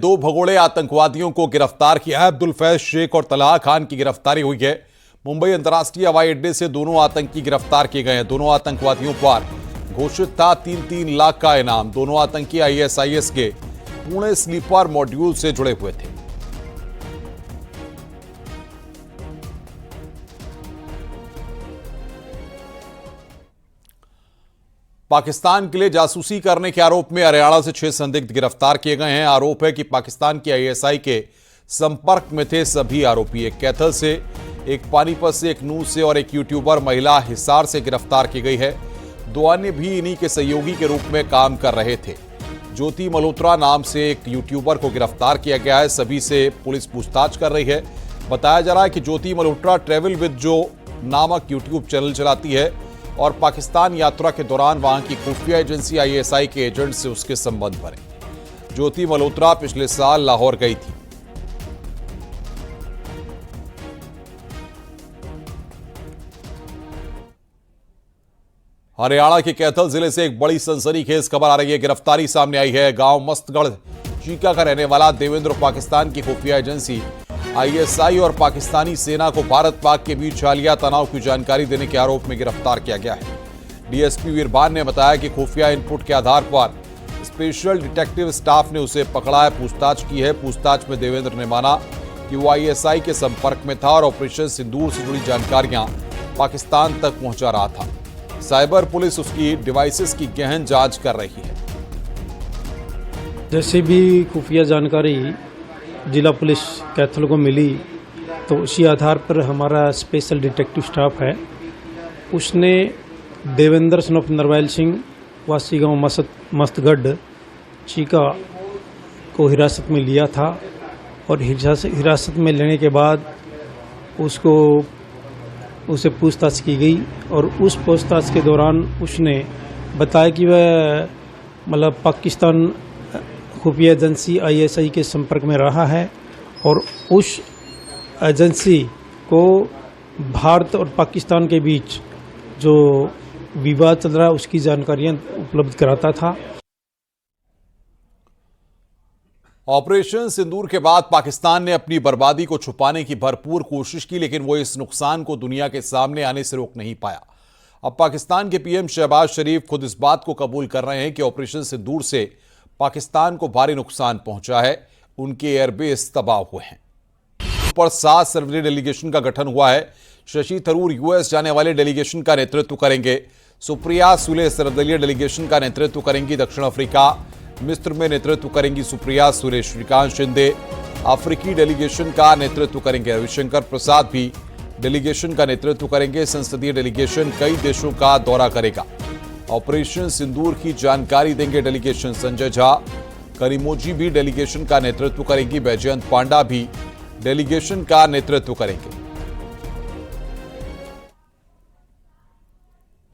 दो भगोड़े आतंकवादियों को गिरफ्तार किया है। अब्दुल फैज शेख और तलहा खान की गिरफ्तारी हुई है। मुंबई अंतर्राष्ट्रीय हवाई अड्डे से दोनों आतंकी गिरफ्तार किए गए हैं। दोनों आतंकवादियों पर घोषित था 3-3 लाख का इनाम। दोनों आतंकी ISIS के पुणे स्लीपर मॉड्यूल से जुड़े हुए थे। पाकिस्तान के लिए जासूसी करने के आरोप में हरियाणा से 6 संदिग्ध गिरफ्तार किए गए हैं। आरोप है कि पाकिस्तान के ISI के संपर्क में थे सभी आरोपी। एक कैथल से, एक पानीपत से, एक नूह से और एक यूट्यूबर महिला हिसार से गिरफ्तार की गई है। दो अन्य भी इन्हीं के सहयोगी के रूप में काम कर रहे थे। ज्योति मल्होत्रा नाम से एक यूट्यूबर को गिरफ्तार किया गया है। सभी से पुलिस पूछताछ कर रही है। बताया जा रहा है कि ज्योति मल्होत्रा ट्रैवल विद जो नामक यूट्यूब चैनल चलाती है और पाकिस्तान यात्रा के दौरान वहां की खुफिया एजेंसी ISI के एजेंट से उसके संबंध बने। ज्योति मल्होत्रा पिछले साल लाहौर गई थी। हरियाणा के कैथल जिले से एक बड़ी सनसनीखेज खबर आ रही है। गिरफ्तारी सामने आई है। गांव मस्तगढ़ चीका का रहने वाला देवेंद्र पाकिस्तान की खुफिया एजेंसी ISI और पाकिस्तानी सेना को भारत पाक के बीच हालिया तनाव की जानकारी देने के आरोप में गिरफ्तार किया गया है। DSP वीरबान ने बताया कि खुफिया इनपुट के आधार पर स्पेशल डिटेक्टिव स्टाफ ने उसे पकड़ा है, पूछताछ की है। पूछताछ में देवेंद्र ने माना कि वो ISI के संपर्क में था और ऑपरेशन सिंदूर से जुड़ी जानकारियां पाकिस्तान तक पहुंचा रहा था। साइबर पुलिस उसकी डिवाइसेस की गहन जांच कर रही है। जैसे भी खुफिया जानकारी जिला पुलिस कैथल को मिली तो उसी आधार पर हमारा स्पेशल डिटेक्टिव स्टाफ है, उसने देवेंद्र सन ऑफ नरवैल सिंह वासी गांव मस्तगढ़ चीका को हिरासत में लिया था और हिरासत में लेने के बाद उसे पूछताछ की गई और उस पूछताछ के दौरान उसने बताया कि वह मतलब पाकिस्तान खुफिया एजेंसी ISI के संपर्क में रहा है और उस एजेंसी को भारत और पाकिस्तान के बीच जो विवाद चल रहा है उसकी जानकारियां उपलब्ध कराता था। ऑपरेशन सिंदूर के बाद पाकिस्तान ने अपनी बर्बादी को छुपाने की भरपूर कोशिश की, लेकिन वो इस नुकसान को दुनिया के सामने आने से रोक नहीं पाया। अब पाकिस्तान के PM शहबाज शरीफ खुद इस बात को कबूल कर रहे हैं कि ऑपरेशन सिंदूर से पाकिस्तान को भारी नुकसान पहुंचा है। उनके एयरबेस तबाह हुए हैं। पर 7 सर्वदलीय डेलीगेशन का गठन हुआ है। शशि थरूर US जाने वाले डेलीगेशन का नेतृत्व करेंगे। सुप्रिया सुले सर्वदलीय डेलीगेशन का नेतृत्व करेंगी। दक्षिण अफ्रीका मिस्र में नेतृत्व करेंगी सुप्रिया सुले। श्रीकांत शिंदे अफ्रीकी डेलीगेशन का नेतृत्व करेंगे। रविशंकर प्रसाद भी डेलीगेशन का नेतृत्व करेंगे। संसदीय डेलीगेशन कई देशों का दौरा करेगा। ऑपरेशन सिंदूर की जानकारी देंगे डेलीगेशन। संजय झा करीमोजी भी डेलीगेशन का नेतृत्व करेंगी। बैजयंत पांडा भी डेलीगेशन का नेतृत्व करेंगे।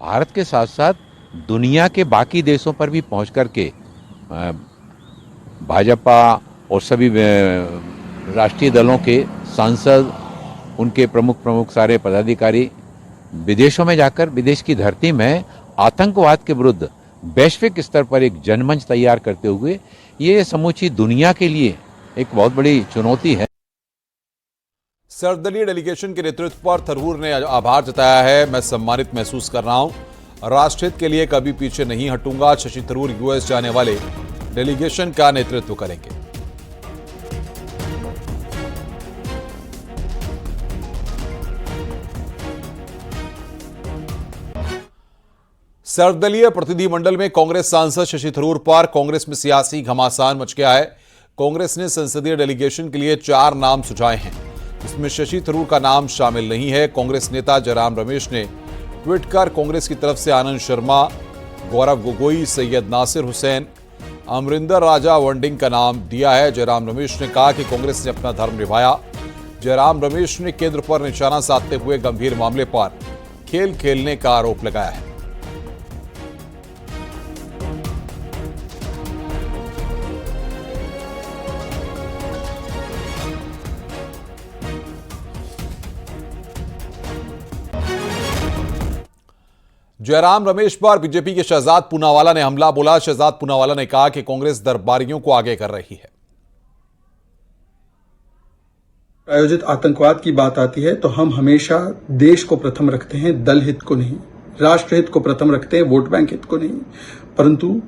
भारत के साथ साथ दुनिया के बाकी देशों पर भी पहुंच करके भाजपा और सभी राष्ट्रीय दलों के सांसद, उनके प्रमुख सारे पदाधिकारी विदेशों में जाकर विदेश की धरती में आतंकवाद के विरुद्ध वैश्विक स्तर पर एक जनमंच तैयार करते हुए ये समूची दुनिया के लिए एक बहुत बड़ी चुनौती है। सर्वदलीय डेलीगेशन के नेतृत्व पर थरूर ने आभार जताया है। मैं सम्मानित महसूस कर रहा हूं। राष्ट्रहित के लिए कभी पीछे नहीं हटूंगा। शशि थरूर US जाने वाले डेलीगेशन का नेतृत्व करेंगे। सर्वदलीय प्रतिनिधिमंडल में कांग्रेस सांसद शशि थरूर पर कांग्रेस में सियासी घमासान मच गया है। कांग्रेस ने संसदीय डेलीगेशन के लिए 4 नाम सुझाए हैं, इसमें शशि थरूर का नाम शामिल नहीं है। कांग्रेस नेता जयराम रमेश ने ट्वीट कर कांग्रेस की तरफ से आनंद शर्मा, गौरव गोगोई, सैयद नासिर हुसैन, अमरिंदर राजा वंडिंग का नाम दिया है। जयराम रमेश ने कहा कि कांग्रेस ने अपना धर्म निभाया। जयराम रमेश ने केंद्र पर निशाना साधते हुए गंभीर मामले पर खेल खेलने का आरोप लगाया है। जयराम रमेश पर बीजेपी के शहजाद पूनावाला ने हमला बोला। शहजाद पूनावाला ने कहा कि कांग्रेस दरबारियों को आगे कर रही है। आयोजित आतंकवाद की बात आती है तो हम हमेशा देश को प्रथम रखते हैं, दल हित को नहीं, राष्ट्र हित को प्रथम रखते हैं, वोट बैंक हित को नहीं। परंतु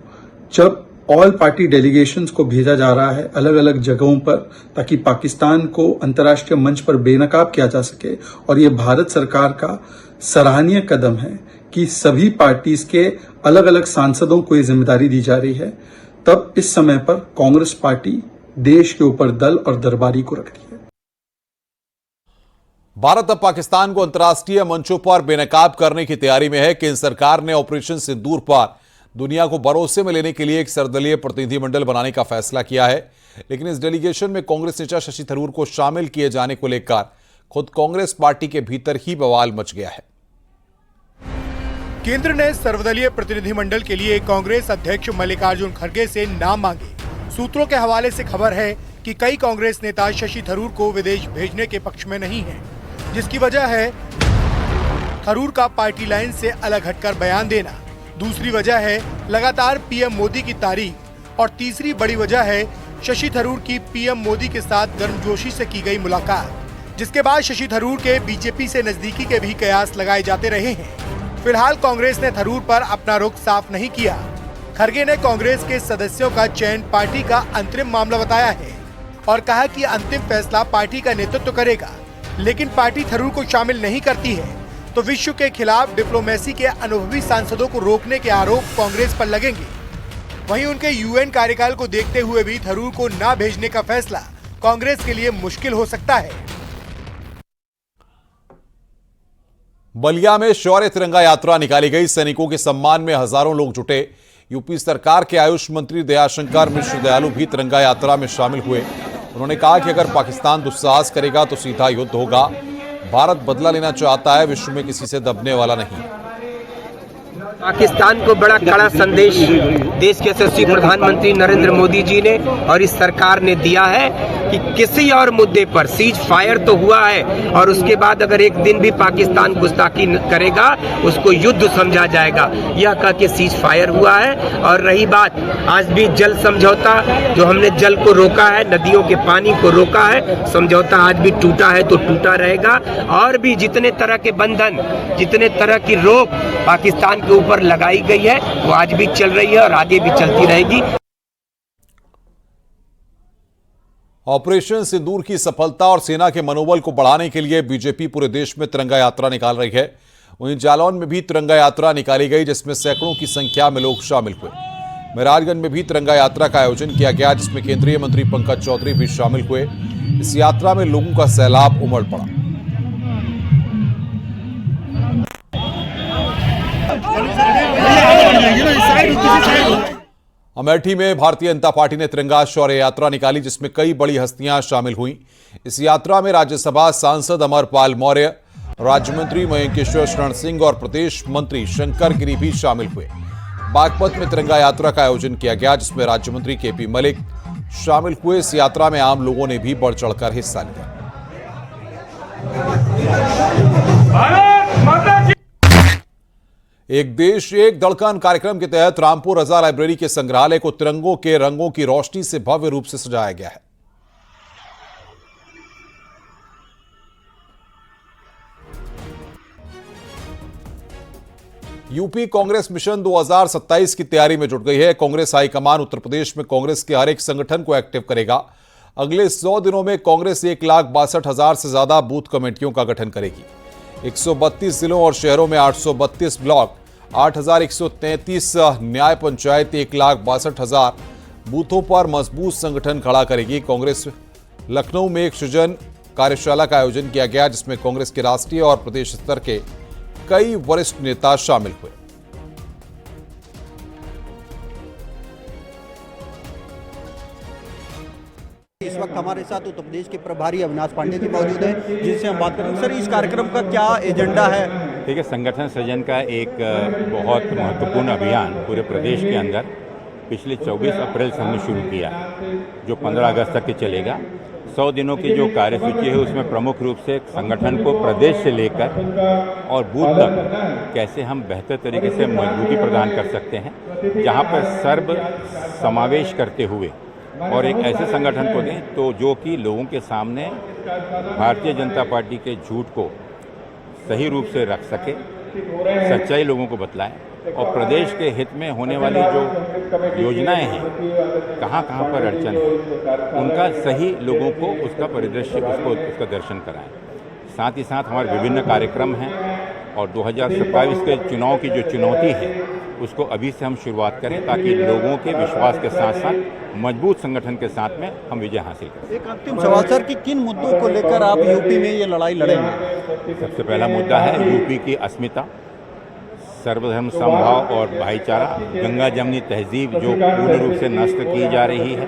जब ऑल पार्टी डेलीगेशंस को भेजा जा रहा है अलग अलग जगहों पर ताकि पाकिस्तान को अंतर्राष्ट्रीय मंच पर बेनकाब किया जा सके, और ये भारत सरकार का सराहनीय कदम है कि सभी पार्टीज के अलग अलग सांसदों को ये जिम्मेदारी दी जा रही है, तब इस समय पर कांग्रेस पार्टी देश के ऊपर दल और दरबारी को रखती है। भारत अब पाकिस्तान को अंतर्राष्ट्रीय मंचों पर बेनकाब करने की तैयारी में है। केंद्र सरकार ने ऑपरेशन सिंदूर पर दुनिया को भरोसे में लेने के लिए एक सर्वदलीय प्रतिनिधिमंडल बनाने का फैसला किया है, लेकिन इस डेलीगेशन में कांग्रेस नेता शशि थरूर को शामिल किए जाने को लेकर खुद कांग्रेस पार्टी के भीतर ही बवाल मच गया है। केंद्र ने सर्वदलीय प्रतिनिधिमंडल के लिए कांग्रेस अध्यक्ष मल्लिकार्जुन खड़गे से नाम मांगे। सूत्रों के हवाले से खबर है कि कई कांग्रेस नेता शशि थरूर को विदेश भेजने के पक्ष में नहीं हैं, जिसकी वजह है थरूर का पार्टी लाइन से अलग हटकर बयान देना। दूसरी वजह है लगातार पीएम मोदी की तारीफ, और तीसरी बड़ी वजह है शशि थरूर की पीएम मोदी के साथ गर्मजोशी से की गई मुलाकात, जिसके बाद शशि थरूर के बीजेपी से नजदीकी के भी कयास लगाए जाते रहे हैं। फिलहाल कांग्रेस ने थरूर पर अपना रुख साफ नहीं किया। खड़गे ने कांग्रेस के सदस्यों का चयन पार्टी का अंतरिम मामला बताया है और कहा कि अंतिम फैसला पार्टी का नेतृत्व करेगा, लेकिन पार्टी थरूर को शामिल नहीं करती है तो विश्व के खिलाफ डिप्लोमेसी के अनुभवी सांसदों को रोकने के आरोप कांग्रेस पर लगेंगे। वहीं उनके यूएन कार्यकाल को देखते हुए भी थरूर को ना भेजने का फैसला कांग्रेस के लिए मुश्किल हो सकता है। बलिया में शौर्य तिरंगा यात्रा निकाली गई। सैनिकों के सम्मान में हजारों लोग जुटे। यूपी सरकार के आयुष मंत्री दयाशंकर मिश्र दयालु भी तिरंगा यात्रा में शामिल हुए। उन्होंने कहा कि अगर पाकिस्तान दुस्साहस करेगा तो सीधा युद्ध होगा। भारत बदला लेना चाहता है, विश्व में किसी से दबने वाला नहीं। पाकिस्तान को बड़ा कड़ा संदेश देश के यशस्वी प्रधानमंत्री नरेंद्र मोदी जी ने और इस सरकार ने दिया है कि किसी और मुद्दे पर सीज फायर तो हुआ है और उसके बाद अगर एक दिन भी पाकिस्तान गुस्ताखी करेगा उसको युद्ध समझा जाएगा, यह कह के सीज फायर हुआ है। और रही बात आज भी जल समझौता, जो हमने जल को रोका है, नदियों के पानी को रोका है, समझौता आज भी टूटा है तो टूटा रहेगा। और भी जितने तरह के बंधन, जितने तरह की रोक पाकिस्तान के ऊपर लगाई गई है वो आज भी चल रही है और आगे भी चलती रहेगी। ऑपरेशन सिंदूर की सफलता और सेना के मनोबल को बढ़ाने के लिए बीजेपी पूरे देश में तिरंगा यात्रा निकाल रही है। वहीं जालौन में भी तिरंगा यात्रा निकाली गई, जिसमें सैकड़ों की संख्या में लोग शामिल हुए। महराजगंज में भी तिरंगा यात्रा का आयोजन किया गया, जिसमें केंद्रीय मंत्री पंकज चौधरी भी शामिल हुए। इस यात्रा में लोगों का सैलाब उमड़ पड़ा। अमेठी में भारतीय जनता पार्टी ने तिरंगा शौर्य यात्रा निकाली, जिसमें कई बड़ी हस्तियां शामिल हुईं। इस यात्रा में राज्यसभा सांसद अमरपाल मौर्य, राज्य मंत्री मयंकेश्वर शरण सिंह और प्रदेश मंत्री शंकर गिरी भी शामिल हुए। बागपत में तिरंगा यात्रा का आयोजन किया गया, जिसमें राज्य मंत्री केपी मलिक शामिल हुए। इस यात्रा में आम लोगों ने भी बढ़ चढ़कर हिस्सा लिया। एक देश एक धड़कन कार्यक्रम के तहत रामपुर रजा लाइब्रेरी के संग्रहालय को तिरंगों के रंगों की रोशनी से भव्य रूप से सजाया गया है। यूपी कांग्रेस मिशन 2027 की तैयारी में जुट गई है। कांग्रेस हाईकमान उत्तर प्रदेश में कांग्रेस के हर एक संगठन को एक्टिव करेगा। अगले 100 दिनों में कांग्रेस 1,62,000 से ज्यादा बूथ कमेटियों का गठन करेगी। 132 जिलों और शहरों में 832 ब्लॉक, 8,133 न्याय पंचायत, 1,62,000 बूथों पर मजबूत संगठन खड़ा करेगी। कांग्रेस लखनऊ में एक सृजन कार्यशाला का आयोजन किया गया, जिसमें कांग्रेस के राष्ट्रीय और प्रदेश स्तर के कई वरिष्ठ नेता शामिल हुए। इस वक्त हमारे साथ उत्तर प्रदेश के प्रभारी अविनाश पांडे जी मौजूद हैं, जिनसे हम बात करेंगे। सर, इस कार्यक्रम का क्या एजेंडा है? देखिए, संगठन सृजन का एक बहुत महत्वपूर्ण अभियान पूरे प्रदेश के अंदर पिछले 24 अप्रैल से हमने शुरू किया, जो 15 अगस्त तक के चलेगा। 100 दिनों की जो कार्यसूची है उसमें प्रमुख रूप से संगठन को प्रदेश से लेकर और बूथ तक कैसे हम बेहतर तरीके से मजबूती प्रदान कर सकते हैं, जहां पर सर्व समावेश करते हुए और एक ऐसे संगठन को दें तो जो कि लोगों के सामने भारतीय जनता पार्टी के झूठ को सही रूप से रख सके, सच्चाई लोगों को बतलाए और प्रदेश के हित में होने वाली जो योजनाएं हैं, कहाँ कहाँ पर अड़चन है, उनका सही लोगों को उसका परिदृश्य उसका दर्शन कराएं। साथ ही साथ हमारे विभिन्न कार्यक्रम हैं और 2027 के चुनाव की जो चुनौती है उसको अभी से हम शुरुआत करें ताकि लोगों के विश्वास के साथ साथ मजबूत संगठन के साथ में हम विजय हासिल करें। एक अंतिम सवाल सर कि किन मुद्दों को लेकर आप यूपी में ये लड़ाई लड़ेंगे? सबसे पहला मुद्दा है यूपी की अस्मिता, सर्वधर्म समभाव और भाईचारा, गंगा जमनी तहजीब जो पूर्ण रूप से नष्ट की जा रही है,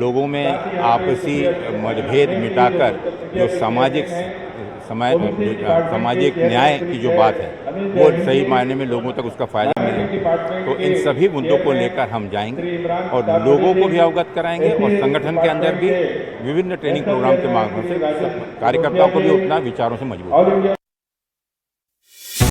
लोगों में आपसी मतभेद मिटाकर जो सामाजिक न्याय की जो बात है वो सही मायने में लोगों तक उसका फायदा मिले। तो इन सभी मुद्दों को लेकर हम जाएंगे और लोगों को भी अवगत कराएंगे और संगठन के अंदर भी विभिन्न ट्रेनिंग प्रोग्राम के माध्यम से कार्यकर्ताओं को भी उतना विचारों से मजबूत